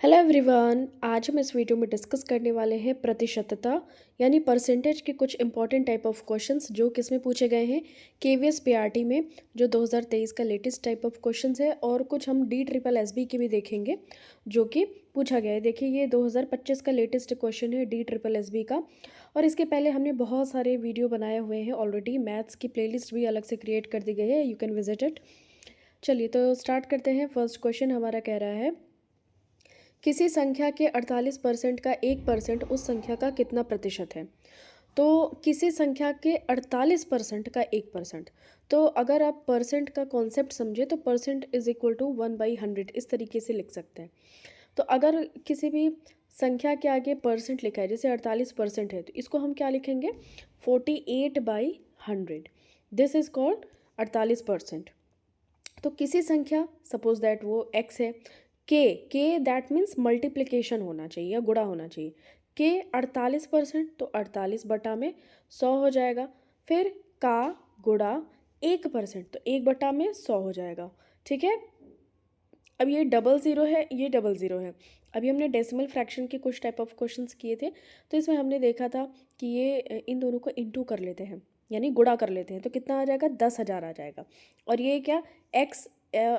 Hello everyone, आज हम इस वीडियो में डिस्कस करने वाले हैं प्रतिशतता यानी परसेंटेज के कुछ इंपॉर्टेंट टाइप ऑफ क्वेश्चंस जो किसमें पूछे गए हैं केवीएस पीआरटी में, जो 2023 का लेटेस्ट टाइप ऑफ क्वेश्चंस है। और कुछ हम DSSB के भी देखेंगे जो कि पूछा गया है। देखिए, ये 2025 का लेटेस्ट क्वेश्चन है DSSB का। और इसके पहले हमने बहुत सारे वीडियो बनाए हुए हैं ऑलरेडी। मैथ्स की प्लेलिस्ट भी अलग से क्रिएट कर दी गई है, यू कैन विजिट इट। चलिए तो स्टार्ट करते हैं। फर्स्ट क्वेश्चन हमारा कह रहा है, किसी संख्या के 48% का 1% उस संख्या का कितना प्रतिशत है। तो किसी संख्या के 48% का 1%, तो अगर आप परसेंट का कॉन्सेप्ट समझे तो परसेंट इज इक्वल टू 1/100 इस तरीके से लिख सकते हैं। तो अगर किसी भी संख्या के आगे परसेंट लिखा है, जैसे 48% है, तो इसको हम क्या लिखेंगे, 48/100। This is called 48%। तो किसी संख्या, सपोज दैट वो x है, के दैट मीन्स मल्टीप्लिकेशन होना चाहिए या गुणा होना चाहिए। के 48%, तो 48/100 हो जाएगा। फिर का गुणा 1%, तो 1/100 हो जाएगा। ठीक है। अब ये डबल ज़ीरो है, ये डबल ज़ीरो है। अभी हमने डेसिमल फ्रैक्शन के कुछ टाइप ऑफ क्वेश्चंस किए थे, तो इसमें हमने देखा था कि ये इन दोनों को इंटू कर लेते हैं, यानी गुणा कर लेते हैं, तो कितना आ जाएगा, 10,000 आ जाएगा। और ये क्या, एक्स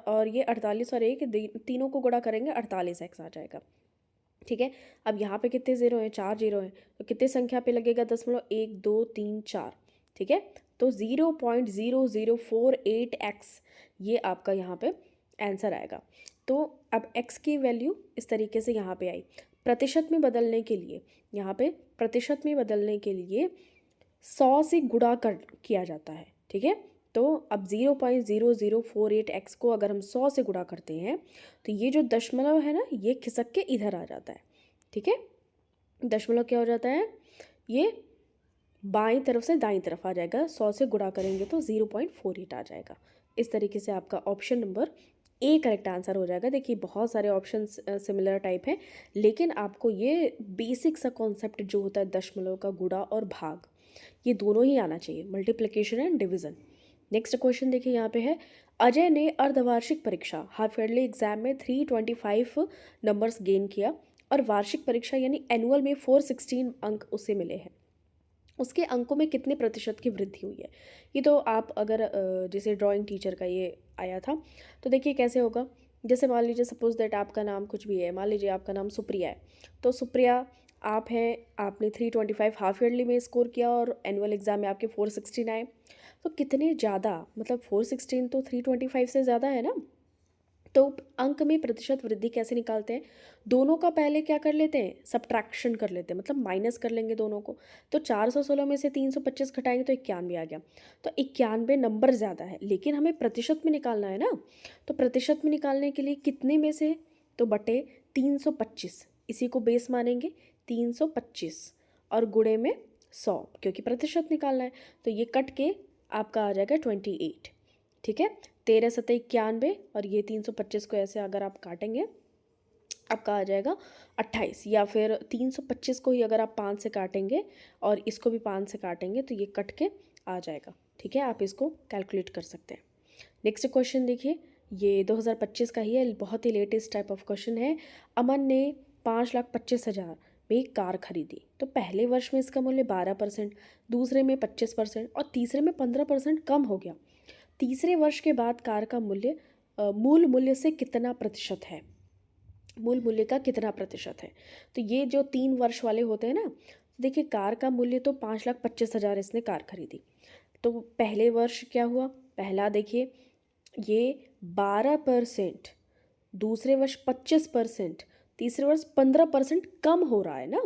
और ये 48 और 1 तीनों को गुणा करेंगे, 48x आ जाएगा। ठीक है। अब यहाँ पे कितने ज़ीरो हैं, 4 ज़ीरो हैं, तो कितने संख्या पे लगेगा दशमलव, 1 2 3 4। ठीक है। तो 0.0048x ये आपका यहाँ पे आंसर आएगा। तो अब x की वैल्यू इस तरीके से यहाँ पे आई। प्रतिशत में बदलने के लिए, यहाँ पे प्रतिशत में बदलने के लिए 100 से गुणा कर किया जाता है। ठीक है। तो अब 0.0048x को अगर हम 100 से गुणा करते हैं, तो ये जो दशमलव है ना, ये खिसक के इधर आ जाता है। ठीक है। दशमलव क्या हो जाता है, ये बाईं तरफ से दाईं तरफ आ जाएगा। 100 से गुणा करेंगे तो 0.48 आ जाएगा। इस तरीके से आपका option number A correct answer हो जाएगा। देखिए, बहुत सारे ऑप्शन सिमिलर टाइप हैं, लेकिन आपको ये बेसिक सा कॉन्सेप्ट जो होता है दशमलव का गुणा और भाग, ये दोनों ही आना चाहिए, multiplication and division. Next question देखिए, यहाँ पे है, अजय ने अर्धवार्षिक परीक्षा हाफ ईयरली एग्जाम में 325 नंबर्स गेन किया और वार्षिक परीक्षा यानी एनुअल में 416 अंक उसे मिले हैं। उसके अंकों में कितने प्रतिशत की वृद्धि हुई है। ये तो आप अगर जैसे ड्राइंग टीचर का ये आया था, तो देखिए कैसे होगा। जैसे मान लीजिए, सपोज दैट आपका नाम कुछ भी है, मान लीजिए आपका नाम सुप्रिया है, तो सुप्रिया आप हैं, आपने 325 हाफ ईयरली में स्कोर किया और एनुअल एग्ज़ाम में आपके 416 आए। तो कितने ज़्यादा, मतलब 416 तो 325 से ज़्यादा है ना। तो अंक में प्रतिशत वृद्धि कैसे निकालते हैं, दोनों का पहले क्या कर लेते हैं, सब्ट्रैक्शन कर लेते हैं, मतलब माइनस कर लेंगे दोनों को। तो 416 में से 325 घटाएंगे तो 91 आ गया। तो 91 नंबर ज़्यादा है, लेकिन हमें प्रतिशत में निकालना है ना। तो प्रतिशत में निकालने के लिए कितने में से, तो बटे 325, इसी को बेस मानेंगे 325, और गुणे में 100, क्योंकि प्रतिशत निकालना है। तो ये कट के आपका आ जाएगा 28। ठीक है। 13 सत्ते 91, और ये 325 को ऐसे अगर आप काटेंगे, आपका आ जाएगा 28। या फिर 325 को ही अगर आप 5 से काटेंगे और इसको भी 5 से काटेंगे, तो ये कट के आ जाएगा। ठीक है, आप इसको कैलकुलेट कर सकते हैं। नेक्स्ट क्वेश्चन देखिए, ये 2025 का ही है, बहुत ही लेटेस्ट टाइप ऑफ क्वेश्चन है। अमन ने 5,25,000 में एक कार खरीदी, तो पहले वर्ष में इसका मूल्य 12%, दूसरे में 25% और तीसरे में 15% कम हो गया। तीसरे वर्ष के बाद कार का मूल्य मूल मूल्य से कितना प्रतिशत है, मूल मूल्य का कितना प्रतिशत है। तो ये जो 3 वर्ष वाले होते हैं ना, देखिए कार का मूल्य तो 5,25,000 इसने कार खरीदी, तो पहले वर्ष क्या हुआ, पहला देखिए ये 12%, दूसरे वर्ष 25%, तीसरे वर्ष 15% कम हो रहा है ना।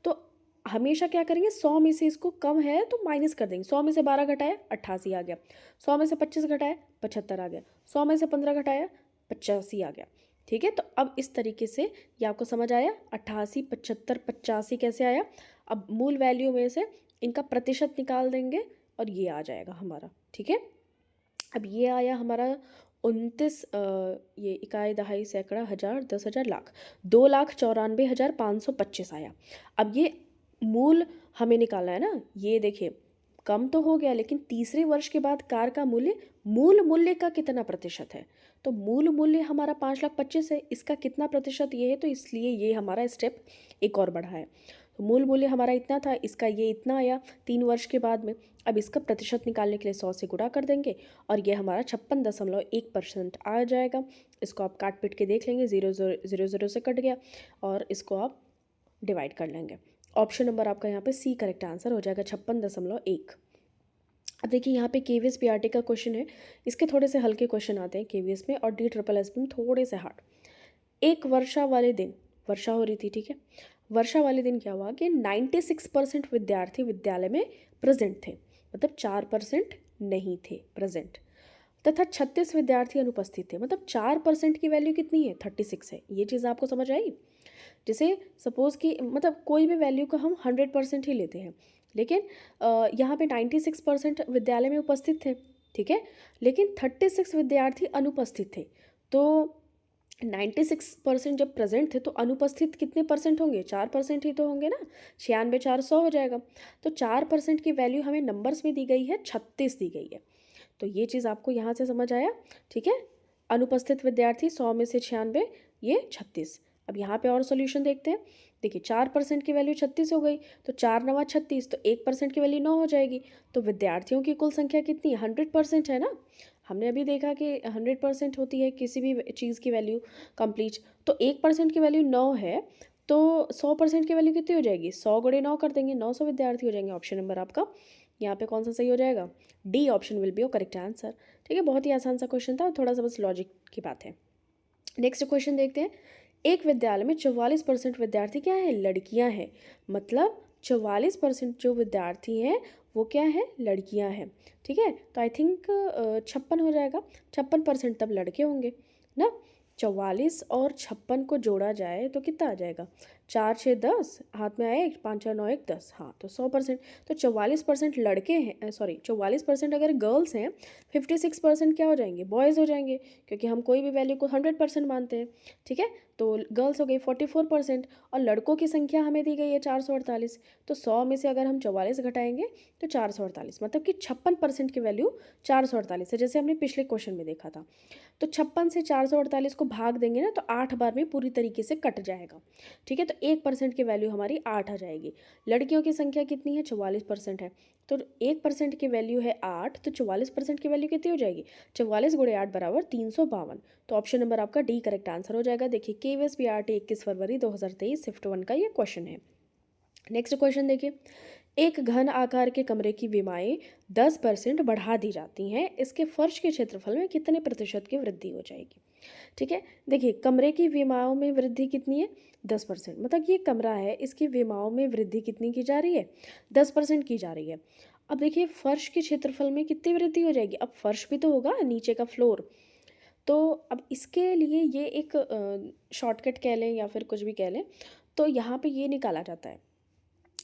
तो हमेशा क्या करेंगे, 100 में से इसको कम है तो माइनस कर देंगे। 100 में से 12 घटाया 88 आ गया, 100 में से 25 घटाया 75 आ गया, 100 में से 15 घटाया 85 आ गया। ठीक है। तो अब इस तरीके से ये आपको समझ आया, 88 75 85 कैसे आया। अब मूल वैल्यू में से इनका प्रतिशत निकाल देंगे और ये आ जाएगा हमारा। ठीक है। अब ये आया हमारा 29, ये इकाई दहाई सैकड़ा हज़ार 10,000 लाख, 2,94,525 आया। अब ये मूल हमें निकालना है ना। ये देखिए कम तो हो गया, लेकिन तीसरे वर्ष के बाद कार का मूल्य मूल मूल्य का कितना प्रतिशत है, तो मूल मूल्य हमारा 5,25,000 है, इसका कितना प्रतिशत ये है, तो इसलिए ये हमारा स्टेप एक और बढ़ा है। तो मूल मूल्य हमारा इतना था, इसका ये इतना आया 3 वर्ष के बाद में। अब इसका प्रतिशत निकालने के लिए 100 से गुणा कर देंगे और ये हमारा 56.1% आ जाएगा। इसको आप काट पीट के देख लेंगे, 0 से कट गया और इसको आप डिवाइड कर लेंगे। ऑप्शन नंबर आपका यहाँ पे सी करेक्ट आंसर हो जाएगा, 56.1। अब देखिए यहाँ पे केवीएस पीआरटी का क्वेश्चन है, इसके थोड़े से हल्के क्वेश्चन आते हैं केवीएस में और DSSS में थोड़े से हार्ड। एक वर्षा वाले दिन, वर्षा हो रही थी, ठीक है, वर्षा वाले दिन क्या हुआ कि 96% विद्यार्थी विद्यालय में प्रेजेंट थे, मतलब 4% नहीं थे प्रेजेंट, तथा 36 विद्यार्थी अनुपस्थित थे। मतलब 4% की वैल्यू कितनी है, 36 है। ये चीज़ आपको समझ आई। जैसे सपोज़ कि मतलब कोई भी वैल्यू को हम 100% ही लेते हैं, लेकिन यहाँ पे 96% विद्यालय में उपस्थित थे, ठीक है, लेकिन 36 विद्यार्थी अनुपस्थित थे। तो 96% जब प्रेजेंट थे तो अनुपस्थित कितने परसेंट होंगे, 4% ही तो होंगे ना, 96 4 100 हो जाएगा। तो 4% की वैल्यू हमें नंबर्स में दी गई है, 36 दी गई है। तो ये चीज़ आपको यहाँ से समझ आया, ठीक है। अनुपस्थित विद्यार्थी 100 में से 96, ये 36। अब यहाँ पे और सॉल्यूशन देखते हैं। देखिए 4% की वैल्यू 36 हो गई, तो 4 9 36, तो 1% की वैल्यू 9 हो जाएगी। तो विद्यार्थियों की कुल संख्या कितनी है, 100% है ना। हमने अभी देखा कि 100% होती है किसी भी चीज़ की वैल्यू कंप्लीट। तो 1% की वैल्यू 9 है, तो 100% की वैल्यू कितनी हो जाएगी, 100 गुणे 9 कर देंगे, 900 विद्यार्थी हो जाएंगे। ऑप्शन नंबर आपका यहाँ पे कौन सा सही हो जाएगा, D option will be your correct answer. ठीक है, बहुत ही आसान सा क्वेश्चन था, थोड़ा सा बस लॉजिक की बात है। नेक्स्ट क्वेश्चन देखते हैं। एक विद्यालय में 44% विद्यार्थी क्या है, लड़कियां हैं। मतलब 44% जो विद्यार्थी हैं वो क्या है, लड़कियां हैं। ठीक है, तो आई थिंक 56 हो जाएगा, 56% तब लड़के होंगे ना। 44 और 56 को जोड़ा जाए तो कितना आ जाएगा, 4 6 10, हाथ में आए 5 4 9 1 10, हाँ तो 100%। तो 44% लड़के हैं, सॉरी 44% अगर गर्ल्स हैं, 56% क्या हो जाएंगे, बॉयज़ हो जाएंगे, क्योंकि हम कोई भी वैल्यू को 100% मानते हैं। ठीक है, तो गर्ल्स हो गई 44% और लड़कों की संख्या हमें दी गई है 448। तो 100 में से अगर हम 44 घटाएंगे तो 448, मतलब कि 56% की वैल्यू 448 है, जैसे हमने पिछले क्वेश्चन में देखा था। तो 56 से 448 को भाग देंगे ना तो 8 बार में पूरी तरीके से कट जाएगा। ठीक है, तो 1% की वैल्यू हमारी 8 आ जाएगी। लड़कियों की संख्या कितनी है, 44% है, तो 1% की वैल्यू है 8, तो 44% की वैल्यू कितनी हो जाएगी, 44 गुणे 8 बराबर 352। तो ऑप्शन नंबर आपका डी करेक्ट आंसर हो जाएगा। देखिए केवीएस पीआरटी 21 फरवरी 2023 शिफ्ट 1 का ये क्वेश्चन है। नेक्स्ट क्वेश्चन देखिए। एक घन आकार के कमरे की विमाएं 10% बढ़ा दी जाती हैं, इसके फर्श के क्षेत्रफल में कितने प्रतिशत की वृद्धि हो जाएगी। ठीक है, देखिए कमरे की विमाओं में वृद्धि कितनी है, 10%। मतलब ये कमरा है, इसकी विमाओं में वृद्धि कितनी की जा रही है, 10% की जा रही है। अब देखिए फर्श के क्षेत्रफल में कितनी वृद्धि हो जाएगी, अब फर्श भी तो होगा, नीचे का फ्लोर। तो अब इसके लिए ये एक शॉर्टकट कह लें या फिर कुछ भी कह लें, तो यहाँ पे ये निकाला जाता है।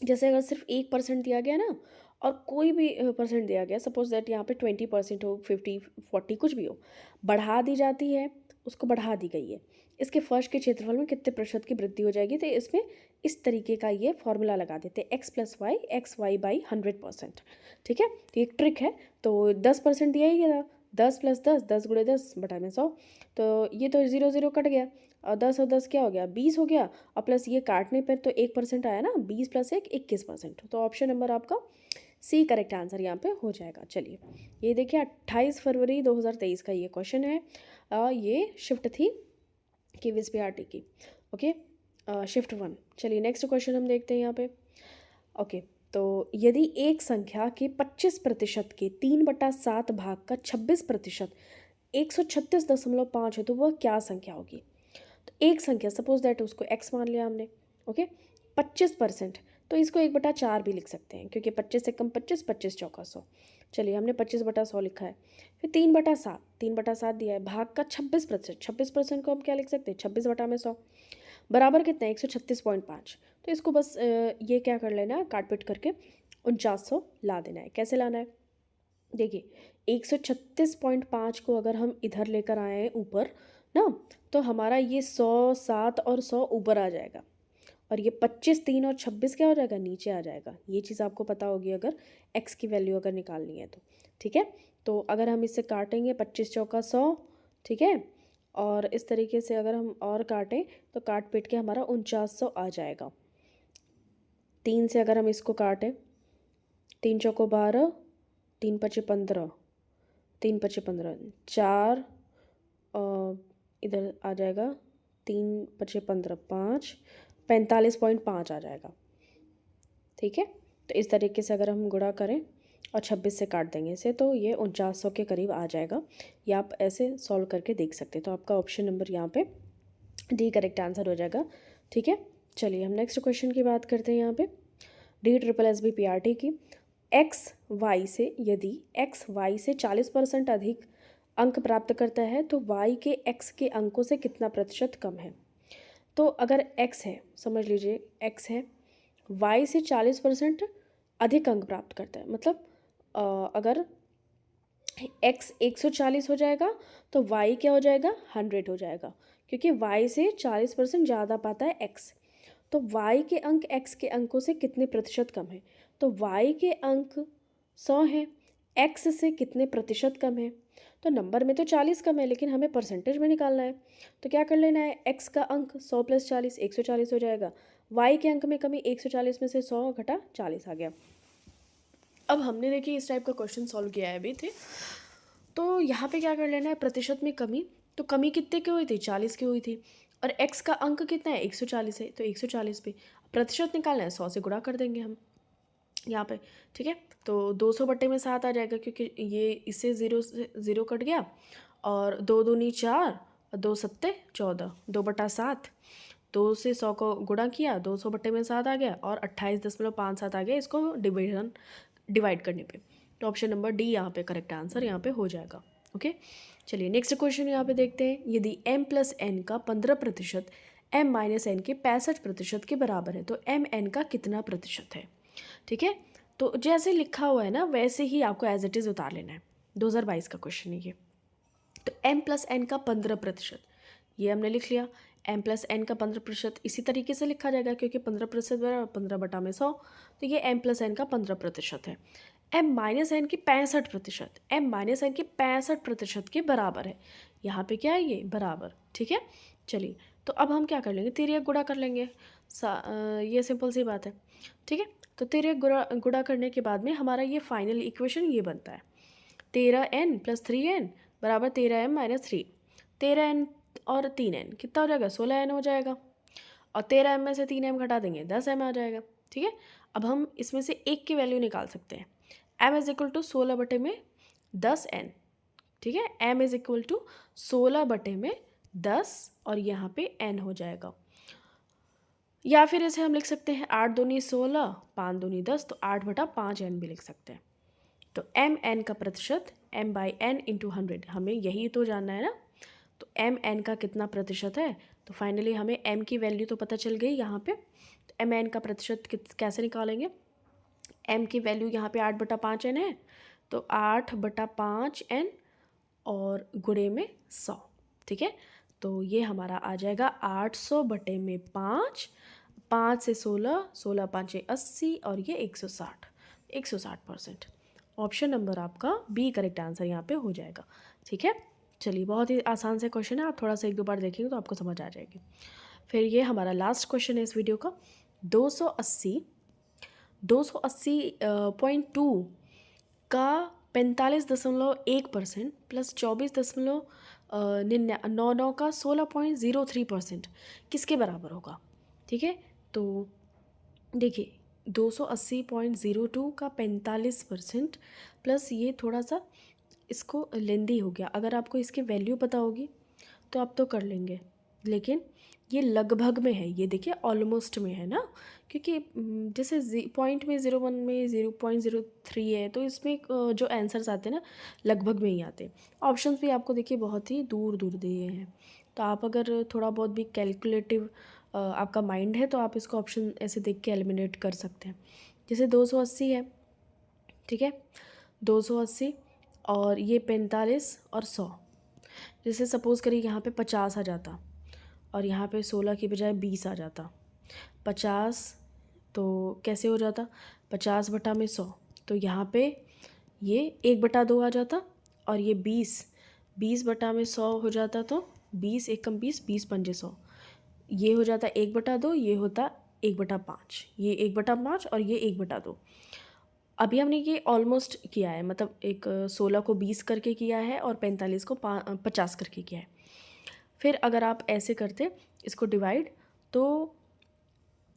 जैसे अगर सिर्फ 1% दिया गया ना और कोई भी परसेंट दिया गया, सपोज दैट यहाँ पे 20% हो, 50 40 कुछ भी हो, बढ़ा दी जाती है, उसको बढ़ा दी गई है, इसके फर्श के क्षेत्रफल में कितने प्रतिशत की वृद्धि हो जाएगी। तो इसमें इस तरीके का ये फॉर्मूला लगा देते हैं, x y बाई 100%। ठीक है, तो एक ट्रिक है। तो 10% दिया ही था, 10 + 10, 10 गुणे 10 बटा में 100, तो ये तो 0 0 कट गया और 10 और 10 क्या हो गया, 20 हो गया, और प्लस ये काटने पर तो 1% आया ना, 20 + 1 21%। तो ऑप्शन नंबर आपका सी करेक्ट आंसर यहाँ पे हो जाएगा। चलिए ये देखिए 28 फरवरी 2023 का ये क्वेश्चन है। ये शिफ्ट थी केवीएस पीआरटी की। Okay, shift 1। चलिए नेक्स्ट क्वेश्चन हम देखते हैं यहाँ पे। ओके, तो यदि एक संख्या के 25% के 3/7 भाग का 26% 136.5 है तो वह क्या संख्या होगी। तो एक संख्या सपोज दैट उसको x मान लिया हमने। ओके, 25%, तो इसको 1/4 भी लिख सकते हैं, क्योंकि 25 से कम 25, 25 चौका 100। चलिए हमने 25/100 लिखा है। फिर 3/7, 3/7 दिया है, भाग का 26%, 26% को हम क्या लिख सकते हैं, 26 बटा में 100 बराबर कितना है, 136.5। तो इसको बस ये क्या कर लेना है, काट पीट करके 4900 ला देना है। कैसे लाना है, देखिए 136.5 को अगर हम इधर लेकर आए हैं ऊपर ना, तो हमारा ये 100 7 और 100 ऊपर आ जाएगा, और ये 25 3 और 26 क्या हो जाएगा, नीचे आ जाएगा। ये चीज़ आपको पता होगी अगर x की वैल्यू अगर निकालनी है तो। ठीक है, तो अगर हम इससे काटेंगे 25 चौका 100, ठीक है। और इस तरीके से अगर हम और काटें तो काट पीट के हमारा 4900 आ जाएगा। 3 से अगर हम इसको काटें, 3 चौको 12, 3 पचे 15, 3 पचे 15, 4 इधर आ जाएगा 3 पचे 15, 5, 45.5 आ जाएगा। ठीक है। तो इस तरीके से अगर हम गुणा करें और 26 से काट देंगे इसे तो ये 4900 के करीब आ जाएगा। या आप ऐसे सॉल्व करके देख सकते हैं। तो आपका ऑप्शन नंबर यहाँ पे डी करेक्ट आंसर हो जाएगा। ठीक है। चलिए हम नेक्स्ट क्वेश्चन की बात करते हैं। यहाँ पे DSSSB की एक्स वाई से यदि एक्स वाई से 40% अधिक अंक प्राप्त करता है तो वाई के एक्स के अंकों से कितना प्रतिशत कम है। तो अगर एक्स है, समझ लीजिए एक्स है, वाई से 40% अधिक अंक प्राप्त करता है, मतलब अगर एक्स 140 हो जाएगा तो वाई क्या हो जाएगा, 100 हो जाएगा, क्योंकि वाई से 40% ज़्यादा पाता है एक्स। तो वाई के अंक एक्स के अंकों से कितने प्रतिशत कम है। तो वाई के अंक 100 हैं, एक्स से कितने प्रतिशत कम है। तो नंबर में तो 40 कम है, लेकिन हमें परसेंटेज में निकालना है। तो क्या कर लेना है, एक्स का अंक 100 + 40 140 हो जाएगा। वाई के अंक में कमी, 140 में से 100 घटा 40 आ गया। अब हमने देखिए इस टाइप का क्वेश्चन सॉल्व किया है अभी थे। तो यहाँ पे क्या कर लेना है, प्रतिशत में कमी, तो कमी कितने की हुई थी, 40 की हुई थी। और एक्स का अंक कितना है, 140 है, तो 140 पे प्रतिशत निकालना है, 100 से गुणा कर देंगे हम यहाँ पे। ठीक है। तो 200/7 आ जाएगा, क्योंकि ये इससे 0 से 0 कट गया, और 2 दूनी 4 और 2 सत्ते 14, 2/7। 2 से 100 को गुणा किया, 200/7 आ गया, और 28.57 आ गया इसको डिवाइड करने पे। तो ऑप्शन नंबर डी यहाँ पे करेक्ट आंसर यहाँ पे हो जाएगा। ओके। चलिए नेक्स्ट क्वेश्चन यहाँ पे देखते हैं। यदि m+n का 15% m-n के 65% के बराबर है तो mn का कितना प्रतिशत है। ठीक है। तो जैसे लिखा हुआ है ना वैसे ही आपको एज इट इज़ उतार लेना है। 2022 का क्वेश्चन है ये। तो m+n का 15%, ये हमने लिख लिया। m+n का 15% इसी तरीके से लिखा जाएगा, क्योंकि 15% बराबर 15/100। तो ये m+n का 15% है। m-n की 65%, m-n की 65% के बराबर है। यहाँ पे क्या है, ये बराबर। ठीक है। चलिए तो अब हम क्या कर लेंगे, तिर्यक गुणा कर लेंगे। ये सिंपल सी बात है। ठीक है। तो तिर्यक गुणा करने के बाद में हमारा ये फाइनल इक्वेशन ये बनता है, 13n + 3n बराबर 13m - 3। 13n और 3n कितना हो जाएगा, 16n हो जाएगा। और 13m में से 3m घटा देंगे, 10m आ जाएगा। ठीक है। अब हम इसमें से एक की वैल्यू निकाल सकते हैं। m = 16/10n। ठीक है। m = 16/10 और यहाँ पे n हो जाएगा। या फिर इसे हम लिख सकते हैं 8 दूनी 16, 5 दूनी 10, तो 8/5n भी लिख सकते हैं। तो m-n का प्रतिशत m/n × 100, हमें यही तो जानना है ना। तो m-n का कितना प्रतिशत है, तो फाइनली हमें m की वैल्यू तो पता चल गई यहाँ पे। तो m-n का प्रतिशत कैसे निकालेंगे, m की वैल्यू यहाँ पे 8/5n है, तो 8/5n और गुणे में 100। ठीक है। तो ये हमारा आ जाएगा 800/5, 5 से 16, 16 5 80 और ये 160% ऑप्शन नंबर आपका बी करेक्ट आंसर यहाँ पे हो जाएगा। ठीक है। चलिए बहुत ही आसान से क्वेश्चन है, आप थोड़ा सा 1-2 बार देखेंगे तो आपको समझ आ जाएगी। फिर ये हमारा लास्ट क्वेश्चन है इस वीडियो का। 280.2 का 45.1% प्लस 24.99 का 16.03% किसके बराबर होगा। ठीक है। तो देखिए 280.02 का 45% प्लस ये थोड़ा सा इसको लेंदी हो गया। अगर आपको इसकी वैल्यू पता होगी तो आप तो कर लेंगे, लेकिन ये लगभग में है, ये देखिए ऑलमोस्ट में है ना, क्योंकि जैसे पॉइंट में 0.1 में 0.03 है, तो इसमें जो आंसर्स आते हैं ना लगभग में ही आते हैं। ऑप्शंस भी आपको देखिए बहुत ही दूर दूर दिए हैं। तो आप अगर थोड़ा बहुत भी कैलकुलेटिव आपका माइंड है तो आप इसको ऑप्शन ऐसे देख के एलिमिनेट कर सकते हैं। जैसे 280 है, ठीक है, 280 और ये 45 और 100। जैसे सपोज़ करिए यहाँ पे 50 आ जाता और यहाँ पे 16 की बजाय 20 आ जाता। 50 तो कैसे हो जाता, 50/100, तो यहाँ पे ये 1/2 आ जाता, और ये 20 20/100 हो जाता तो 20 एकम 20, 20×5 100, ये हो जाता 1/2, ये होता 1/5, ये 1/5 और ये 1/2। अभी हमने ये ऑलमोस्ट किया है, मतलब एक 16 को 20 करके किया है और 45 को 50 करके किया है। फिर अगर आप ऐसे करते इसको डिवाइड, तो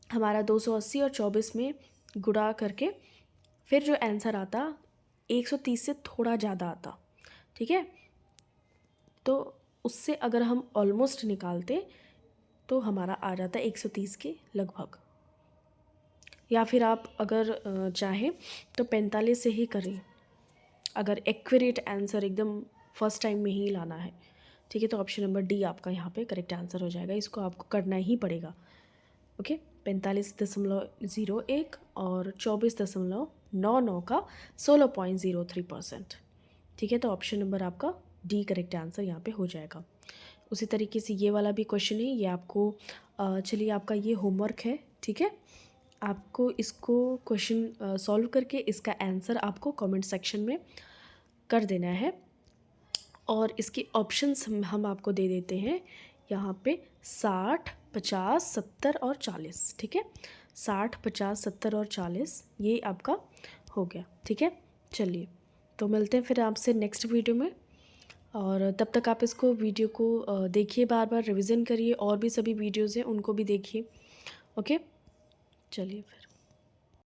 हमारा 280 और 24 में गुणा करके फिर जो आंसर आता 130 से थोड़ा ज़्यादा आता, ठीक है। तो उससे अगर हम ऑलमोस्ट निकालते तो हमारा आ जाता 130 के लगभग। या फिर आप अगर चाहें तो 45 से ही करें, अगर एक्यूरेट आंसर एकदम फर्स्ट टाइम में ही लाना है, ठीक है। तो ऑप्शन नंबर डी आपका यहाँ पे करेक्ट आंसर हो जाएगा, इसको आपको करना ही पड़ेगा। ओके, 45.01 और 24.99 का 16.03%, ठीक है। तो ऑप्शन नंबर आपका डी करेक्ट आंसर यहाँ पे हो जाएगा। उसी तरीके से ये वाला भी क्वेश्चन है, ये आपको चलिए आपका ये होमवर्क है, ठीक है। आपको इसको क्वेश्चन सॉल्व करके इसका आंसर आपको कमेंट सेक्शन में कर देना है, और इसके ऑप्शंस हम आपको दे देते हैं यहाँ पे 60, 50, 70 और 40, ठीक है। 60, 50, 70 और 40 ये आपका हो गया, ठीक है। चलिए, तो मिलते हैं फिर आपसे नेक्स्ट वीडियो में, और तब तक आप इसको वीडियो को देखिए, बार बार रिवीजन करिए, और भी सभी वीडियोज़ हैं उनको भी देखिए। ओके, चलिए फिर।